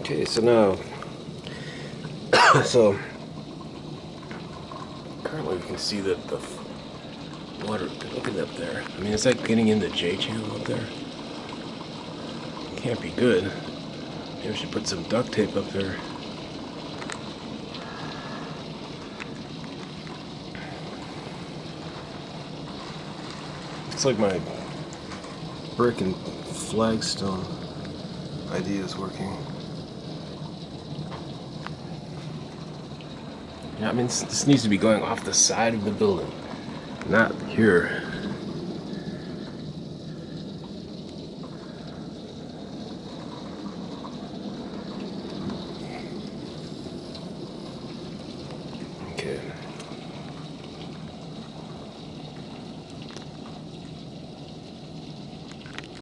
Okay, so now, so currently we can see that the water, look at it up there. I mean, is that getting in the J channel up there? Can't be good. Maybe I should put some duct tape up there. Looks like my brick and flagstone idea is working. Yeah, I mean, this needs to be going off the side of the building, not here.